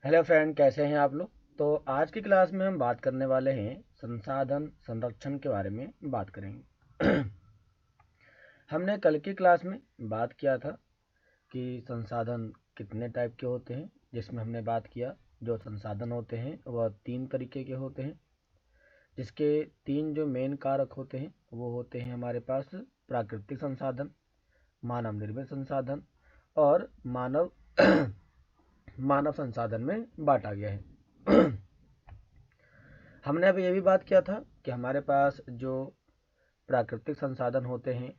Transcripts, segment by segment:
Hello friend, कैसे हैं आप लोग। तो आज की क्लास में हम बात करने वाले हैं संसाधन संरक्षण के बारे में बात करेंगे। हमने कल की क्लास में बात किया था कि संसाधन कितने टाइप के होते हैं, जिसमें हमने बात किया जो संसाधन होते हैं वह तीन तरीके के होते हैं, जिसके तीन जो मेन कारक होते हैं वो होते हैं हमारे पास प्राकृतिक संसाधन, मानव निर्मित संसाधन और मानव मानव संसाधन में बांटा गया है। हमने अभी ये भी बात किया था कि हमारे पास जो प्राकृतिक संसाधन होते हैं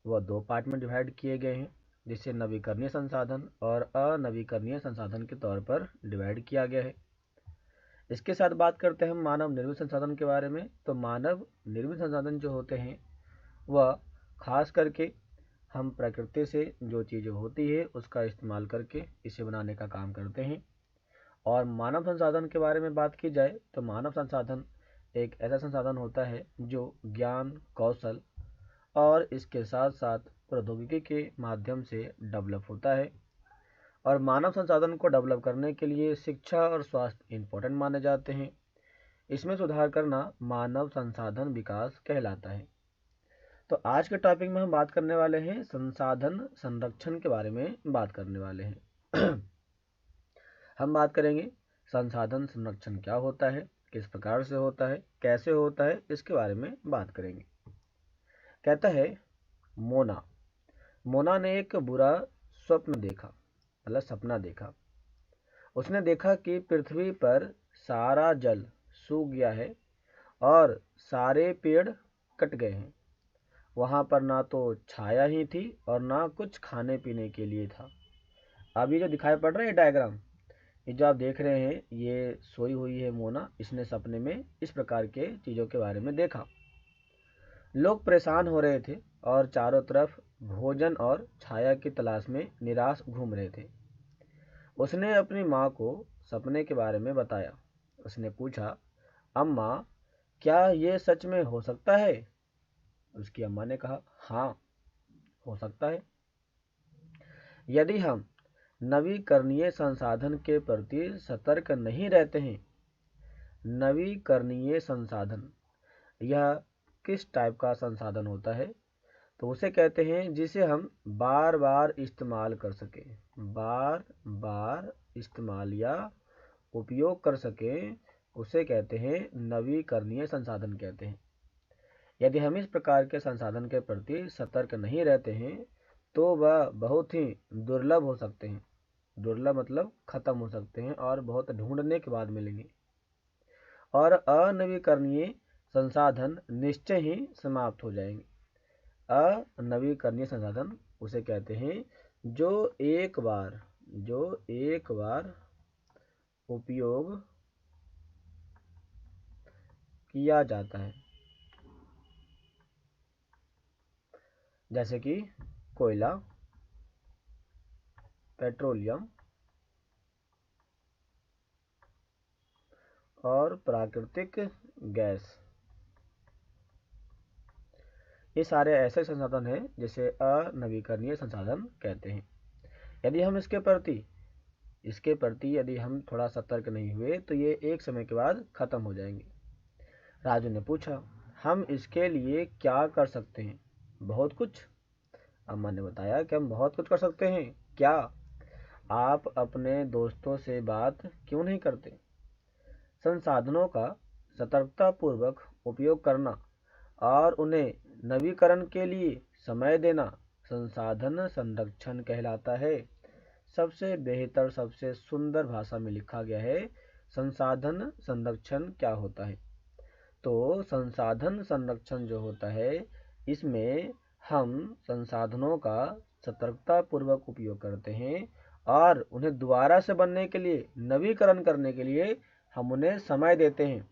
वह दो पार्ट में डिवाइड किए गए हैं, जिसे नवीकरणीय संसाधन और अनवीकरणीय संसाधन के तौर पर डिवाइड किया गया है। इसके साथ बात करते हैं हम मानव निर्मित संसाधन के बारे में। तो मानव निर्मित संसाधन जो होते हैं वह खास करके हम प्रकृति से जो चीज़ें होती है उसका इस्तेमाल करके इसे बनाने का काम करते हैं। और मानव संसाधन के बारे में बात की जाए तो मानव संसाधन एक ऐसा संसाधन होता है जो ज्ञान, कौशल और इसके साथ साथ प्रौद्योगिकी के माध्यम से डेवलप होता है। और मानव संसाधन को डेवलप करने के लिए शिक्षा और स्वास्थ्य इम्पोर्टेंट माने जाते हैं। इसमें सुधार करना मानव संसाधन विकास कहलाता है। तो आज के टॉपिक में हम बात करने वाले हैं संसाधन संरक्षण के बारे में बात करने वाले हैं। हम बात करेंगे संसाधन संरक्षण क्या होता है, किस प्रकार से होता है, कैसे होता है, इसके बारे में बात करेंगे। कहता है मोना मोना ने एक बुरा स्वप्न देखा, मतलब सपना देखा। उसने देखा कि पृथ्वी पर सारा जल सूख गया है और सारे पेड़ कट गए हैं। वहां पर ना तो छाया ही थी और ना कुछ खाने पीने के लिए था। अभी जो दिखाई पड़ रहा है डायग्राम, ये जो आप देख रहे हैं, ये सोई हुई है मोना। इसने सपने में इस प्रकार के चीज़ों के बारे में देखा। लोग परेशान हो रहे थे और चारों तरफ भोजन और छाया की तलाश में निराश घूम रहे थे। उसने अपनी माँ को सपने के बारे में बताया। उसने पूछा, अम्मा, क्या ये सच में हो सकता है? उसकी अम्मा ने कहा, हाँ, हो सकता है। यदि हम नवीकरणीय संसाधन के प्रति सतर्क नहीं रहते हैं। नवीकरणीय संसाधन यह किस टाइप का संसाधन होता है? तो उसे कहते हैं जिसे हम बार बार इस्तेमाल कर सकें, बार बार इस्तेमाल या उपयोग कर सकें, उसे कहते हैं नवीकरणीय संसाधन कहते हैं। यदि हम इस प्रकार के संसाधन के प्रति सतर्क नहीं रहते हैं तो वह बहुत ही दुर्लभ हो सकते हैं। दुर्लभ मतलब खत्म हो सकते हैं और बहुत ढूंढने के बाद मिलेंगे। और अनवीकरणीय संसाधन निश्चय ही समाप्त हो जाएंगे। अनवीकरणीय संसाधन उसे कहते हैं जो एक बार उपयोग किया जाता है, जैसे कि कोयला, पेट्रोलियम और प्राकृतिक गैस। ये सारे ऐसे संसाधन हैं जिसे अनवीकरणीय संसाधन कहते हैं। यदि हम इसके प्रति यदि हम थोड़ा सतर्क नहीं हुए तो ये एक समय के बाद खत्म हो जाएंगे। राजू ने पूछा, हम इसके लिए क्या कर सकते हैं? बहुत कुछ। अम्मा ने बताया कि हम बहुत कुछ कर सकते हैं। क्या? आप अपने दोस्तों से बात क्यों नहीं करते? संसाधनों का सतर्कतापूर्वक उपयोग करना और उन्हें नवीकरण के लिए समय देना संसाधन संरक्षण कहलाता है। सबसे बेहतर, सबसे सुंदर भाषा में लिखा गया है संसाधन संरक्षण क्या होता है। तो संसाधन संरक्षण जो होता है, इसमें हम संसाधनों का सतर्कतापूर्वक उपयोग करते हैं और उन्हें दोबारा से बनने के लिए, नवीकरण करने के लिए हम उन्हें समय देते हैं।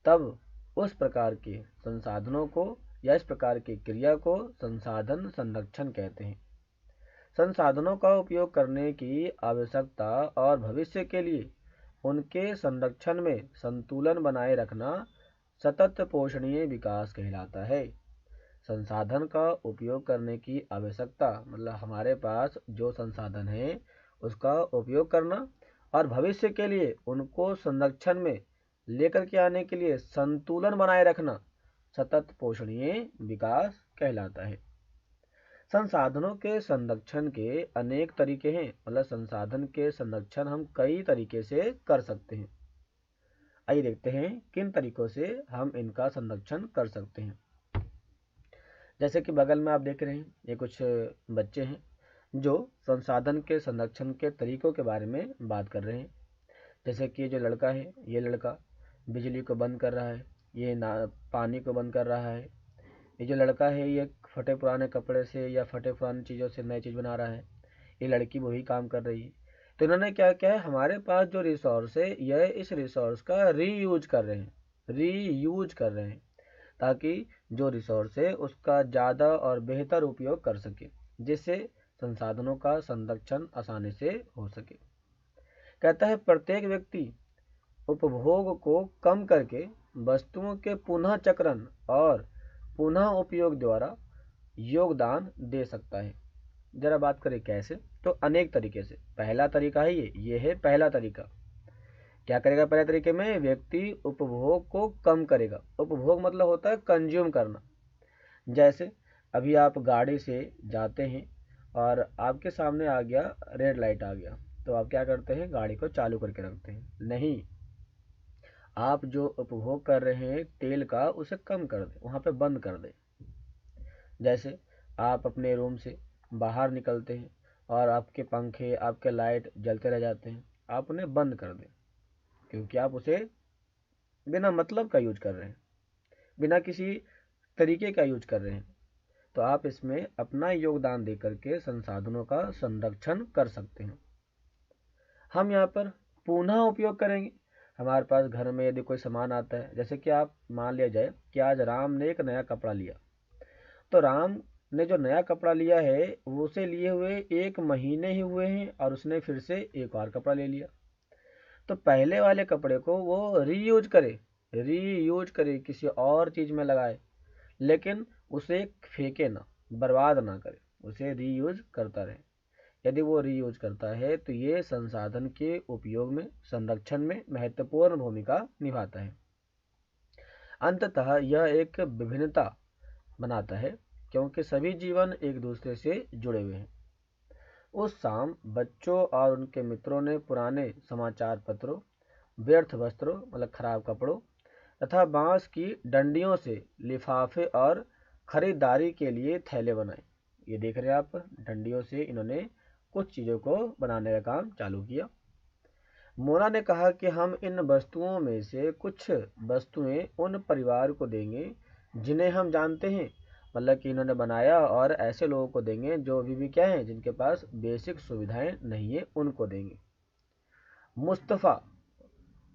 तब उस प्रकार के संसाधनों को या इस प्रकार की क्रिया को संसाधन संरक्षण कहते हैं। संसाधनों का उपयोग करने की आवश्यकता और भविष्य के लिए उनके संरक्षण में संतुलन बनाए रखना सतत पोषणीय विकास कहलाता है। संसाधन का उपयोग करने की आवश्यकता मतलब हमारे पास जो संसाधन है उसका उपयोग करना और भविष्य के लिए उनको संरक्षण में लेकर के आने के लिए संतुलन बनाए रखना सतत पोषणीय विकास कहलाता है। संसाधनों के संरक्षण के अनेक तरीके हैं, मतलब संसाधन के संरक्षण हम कई तरीके से कर सकते हैं। आइए देखते हैं किन तरीकों से हम इनका संरक्षण कर सकते हैं। जैसे कि बगल में आप देख रहे हैं, ये कुछ बच्चे हैं जो संसाधन के संरक्षण के तरीकों के बारे में बात कर रहे हैं। जैसे कि जो लड़का है, ये लड़का बिजली को बंद कर रहा है, ये पानी को बंद कर रहा है। ये जो लड़का है ये फटे पुराने कपड़े से या फटे पुरानी चीज़ों से नई चीज़ बना रहा है। ये लड़की वही काम कर रही है। तो इन्होंने क्या किया है, हमारे पास जो रिसोर्स है यह इस रिसोर्स का रीयूज कर रहे हैं, ताकि जो रिसोर्स है उसका ज़्यादा और बेहतर उपयोग कर सके, जिससे संसाधनों का संरक्षण आसानी से हो सके। कहता है प्रत्येक व्यक्ति उपभोग को कम करके वस्तुओं के पुनः चक्रण और पुनः उपयोग द्वारा योगदान दे सकता है। जरा बात करें कैसे, तो अनेक तरीके से। पहला तरीका है ये है पहला तरीका। क्या करेगा पहले तरीके में? व्यक्ति उपभोग को कम करेगा। उपभोग मतलब होता है कंज्यूम करना। जैसे अभी आप गाड़ी से जाते हैं और आपके सामने आ गया, रेड लाइट आ गया, तो आप क्या करते हैं? गाड़ी को चालू करके रखते हैं? नहीं, आप जो उपभोग कर रहे हैं तेल का, उसे कम कर दें, वहाँ पे बंद कर दें। जैसे आप अपने रूम से बाहर निकलते हैं और आपके पंखे, आपके लाइट जलते रह जाते हैं, आप उन्हें बंद कर दें, क्योंकि आप उसे बिना मतलब का यूज कर रहे हैं, बिना किसी तरीके का यूज कर रहे हैं। तो आप इसमें अपना योगदान दे करके संसाधनों का संरक्षण कर सकते हैं। हम यहाँ पर पुनः उपयोग करेंगे। हमारे पास घर में यदि कोई सामान आता है, जैसे कि आप मान लिया जाए कि आज राम ने एक नया कपड़ा लिया, तो राम ने जो नया कपड़ा लिया है वो उसे लिए हुए 1 महीने ही हुए हैं और उसने फिर से एक और कपड़ा ले लिया। तो पहले वाले कपड़े को वो रीयूज करे, किसी और चीज़ में लगाए, लेकिन उसे फेंके ना, बर्बाद ना करे, उसे रीयूज करता रहे। यदि वो रीयूज करता है तो ये संसाधन के उपयोग में, संरक्षण में महत्वपूर्ण भूमिका निभाता है। अंततः यह एक विभिन्नता बनाता है, क्योंकि सभी जीवन एक दूसरे से जुड़े हुए हैं। उस शाम बच्चों और उनके मित्रों ने पुराने समाचार पत्रों, व्यर्थ वस्त्रों मतलब खराब कपड़ों तथा बांस की डंडियों से लिफाफे और खरीदारी के लिए थैले बनाए। ये देख रहे हैं आप, डंडियों से इन्होंने कुछ चीज़ों को बनाने का काम चालू किया। मोना ने कहा कि हम इन वस्तुओं में से कुछ वस्तुएं उन परिवार को देंगे जिन्हें हम जानते हैं, मतलब कि इन्होंने बनाया और ऐसे लोगों को देंगे जो अभी भी क्या हैं, जिनके पास बेसिक सुविधाएं नहीं है, उनको देंगे।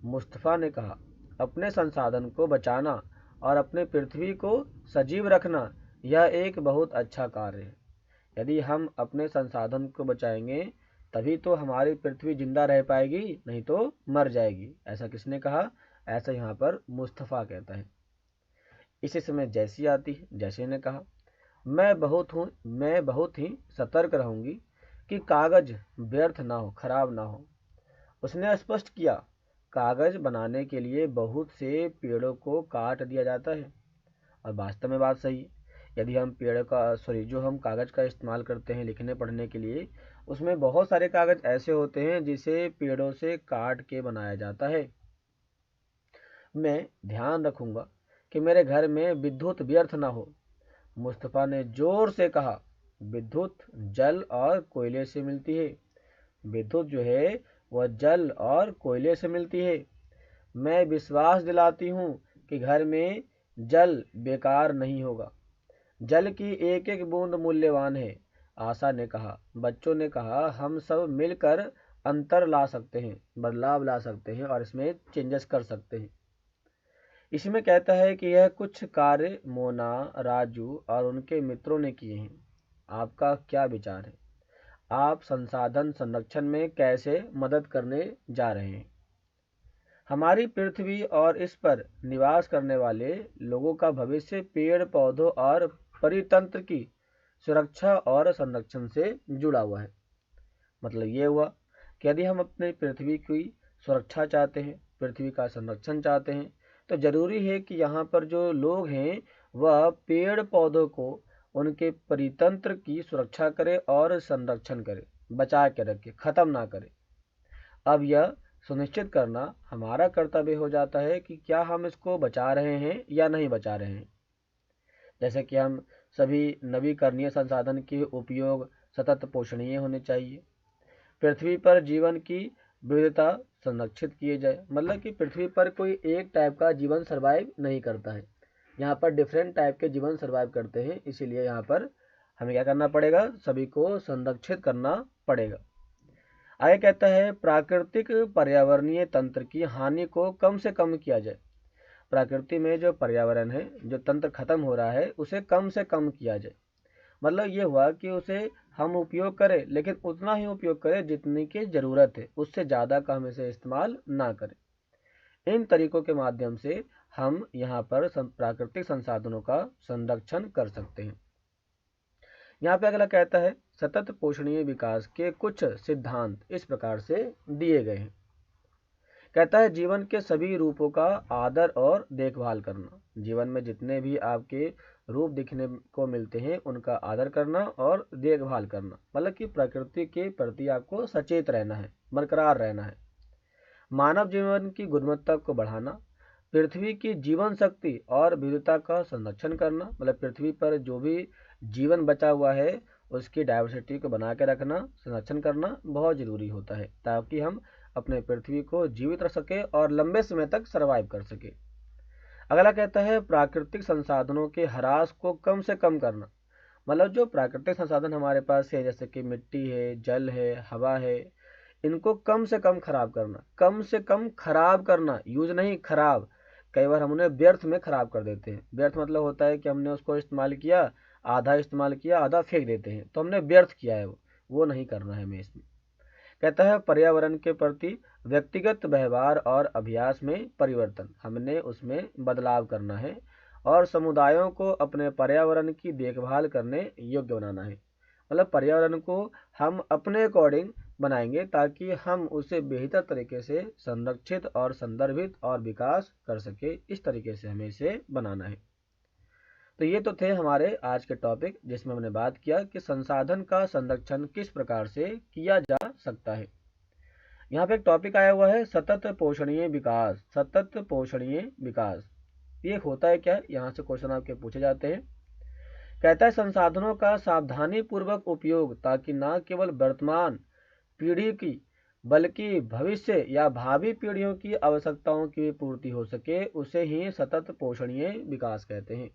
मुस्तफ़ा ने कहा अपने संसाधन को बचाना और अपने पृथ्वी को सजीव रखना यह एक बहुत अच्छा कार्य है। यदि हम अपने संसाधन को बचाएंगे तभी तो हमारी पृथ्वी जिंदा रह पाएगी, नहीं तो मर जाएगी। ऐसा किसने कहा? ऐसा यहाँ पर मुस्तफ़ा कहता है। इसी समय जैसी आती है। जैसी ने कहा मैं बहुत ही सतर्क रहूंगी कि कागज व्यर्थ ना हो, खराब ना हो। उसने स्पष्ट किया कागज बनाने के लिए बहुत से पेड़ों को काट दिया जाता है, और वास्तव में बात सही है। यदि हम जो हम कागज़ का इस्तेमाल करते हैं लिखने पढ़ने के लिए, उसमें बहुत सारे कागज़ ऐसे होते हैं जिसे पेड़ों से काट के बनाया जाता है। मैं ध्यान रखूंगा कि मेरे घर में विद्युत व्यर्थ ना हो। मुस्तफ़ा ने जोर से कहा विद्युत जल और कोयले से मिलती है। विद्युत जो है वह जल और कोयले से मिलती है। मैं विश्वास दिलाती हूँ कि घर में जल बेकार नहीं होगा। जल की एक एक बूंद मूल्यवान है। आशा ने कहा। बच्चों ने कहा हम सब मिलकर अंतर ला सकते हैं, बदलाव ला सकते हैं और इसमें चेंजेस कर सकते हैं। इसमें कहता है कि यह कुछ कार्य मोना, राजू और उनके मित्रों ने किए हैं। आपका क्या विचार है? आप संसाधन संरक्षण में कैसे मदद करने जा रहे हैं? हमारी पृथ्वी और इस पर निवास करने वाले लोगों का भविष्य पेड़ पौधों और परितंत्र की सुरक्षा और संरक्षण से जुड़ा हुआ है। मतलब ये हुआ कि यदि हम अपने पृथ्वी की सुरक्षा चाहते हैं, पृथ्वी का संरक्षण चाहते हैं, तो जरूरी है कि यहाँ पर जो लोग हैं वह पेड़ पौधों को, उनके परितंत्र की सुरक्षा करे और संरक्षण करे, बचा के रखे, खत्म ना करे। अब यह सुनिश्चित करना हमारा कर्तव्य हो जाता है कि क्या हम इसको बचा रहे हैं या नहीं बचा रहे हैं। जैसे कि हम सभी नवीकरणीय संसाधन के उपयोग सतत पोषणीय होने चाहिए। पृथ्वी पर जीवन की विविधता संरक्षित किए जाए, मतलब कि पृथ्वी पर कोई एक टाइप का जीवन सर्वाइव नहीं करता है, यहाँ पर डिफरेंट टाइप के जीवन सर्वाइव करते हैं, इसीलिए यहाँ पर हमें क्या करना पड़ेगा, सभी को संरक्षित करना पड़ेगा। आगे कहता है प्राकृतिक पर्यावरणीय तंत्र की हानि को कम से कम किया जाए। प्रकृति में जो पर्यावरण है, जो तंत्र खत्म हो रहा है, उसे कम से कम किया जाए। मतलब ये हुआ कि उसे हम उपयोग करें, लेकिन उतना ही उपयोग करें जितनी की ज़रूरत है, उससे ज़्यादा का हम इसे इस्तेमाल ना करें। इन तरीकों के माध्यम से हम यहाँ पर प्राकृतिक संसाधनों का संरक्षण कर सकते हैं। यहाँ पे अगला कहता है सतत पोषणीय विकास के कुछ सिद्धांत इस प्रकार से दिए गए हैं। कहता है जीवन के सभी रूपों का आदर और देखभाल करना। जीवन में जितने भी आपके रूप दिखने को मिलते हैं उनका आदर करना और देखभाल करना, मतलब कि प्रकृति के प्रति आपको सचेत रहना है, बरकरार रहना है। मानव जीवन की गुणवत्ता को बढ़ाना, पृथ्वी की जीवन शक्ति और विविधता का संरक्षण करना, मतलब पृथ्वी पर जो भी जीवन बचा हुआ है उसकी डाइवर्सिटी को बना के रखना, संरक्षण करना बहुत जरूरी होता है, ताकि हम अपने पृथ्वी को जीवित रख सके और लंबे समय तक सरवाइव कर सके। अगला कहता है प्राकृतिक संसाधनों के ह्रास को कम से कम करना, मतलब जो प्राकृतिक संसाधन हमारे पास है, जैसे कि मिट्टी है, जल है, हवा है, इनको कम से कम खराब करना। कम से कम खराब करना, यूज नहीं, खराब। कई बार हम उन्हें व्यर्थ में खराब कर देते हैं। व्यर्थ मतलब होता है कि हमने उसको इस्तेमाल किया, आधा इस्तेमाल किया, आधा फेंक देते हैं, तो हमने व्यर्थ किया है, वो नहीं करना है हमें इसमें। कहता है पर्यावरण के प्रति व्यक्तिगत व्यवहार और अभ्यास में परिवर्तन, हमने उसमें बदलाव करना है और समुदायों को अपने पर्यावरण की देखभाल करने योग्य बनाना है। मतलब पर्यावरण को हम अपने अकॉर्डिंग बनाएंगे ताकि हम उसे बेहतर तरीके से संरक्षित और संदर्भित और विकास कर सके, इस तरीके से हमें इसे बनाना है। तो ये तो थे हमारे आज के टॉपिक, जिसमें हमने बात किया कि संसाधन का संरक्षण किस प्रकार से किया जा सकता है। यहाँ पे एक टॉपिक आया हुआ है सतत पोषणीय विकास। सतत पोषणीय विकास ये होता है क्या, यहाँ से क्वेश्चन आपके पूछे जाते हैं। कहता है संसाधनों का सावधानी पूर्वक उपयोग, ताकि न केवल वर्तमान पीढ़ी की बल्कि भविष्य या भावी पीढ़ियों की आवश्यकताओं की पूर्ति हो सके, उसे ही सतत पोषणीय विकास कहते हैं।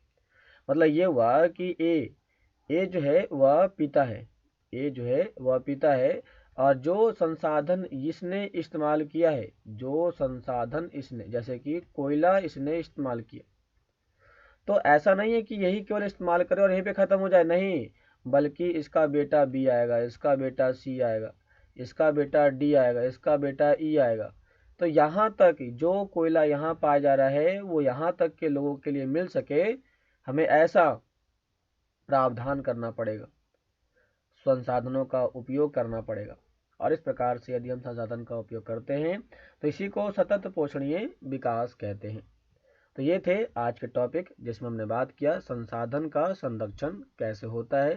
मतलब ये हुआ कि ए जो है वह पिता है, ए जो है वह पिता है, और जो संसाधन इसने इस्तेमाल किया है, जो संसाधन इसने, जैसे कि कोयला इसने इस्तेमाल किया, तो ऐसा नहीं है कि यही केवल इस्तेमाल करे और यहीं पे ख़त्म हो जाए, नहीं, बल्कि इसका बेटा बी आएगा, इसका बेटा सी आएगा, इसका बेटा डी आएगा, इसका बेटा ई आएगा। तो यहाँ तक जो कोयला यहाँ पाया जा रहा है वो यहाँ तक के लोगों के लिए मिल सके, हमें ऐसा प्रावधान करना पड़ेगा, संसाधनों का उपयोग करना पड़ेगा। और इस प्रकार से यदि हम संसाधन का उपयोग करते हैं तो इसी को सतत पोषणीय विकास कहते हैं। तो ये थे आज के टॉपिक, जिसमें हमने बात किया संसाधन का संरक्षण कैसे होता है,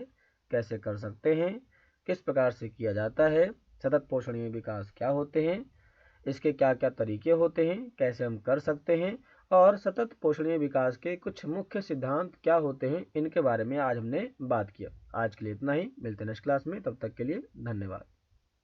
कैसे कर सकते हैं, किस प्रकार से किया जाता है, सतत पोषणीय विकास क्या होते हैं, इसके क्या क्या तरीके होते हैं, कैसे हम कर सकते हैं, और सतत पोषणीय विकास के कुछ मुख्य सिद्धांत क्या होते हैं, इनके बारे में आज हमने बात किया। आज के लिए इतना ही, मिलते हैं नेक्स्ट क्लास में, तब तक के लिए धन्यवाद।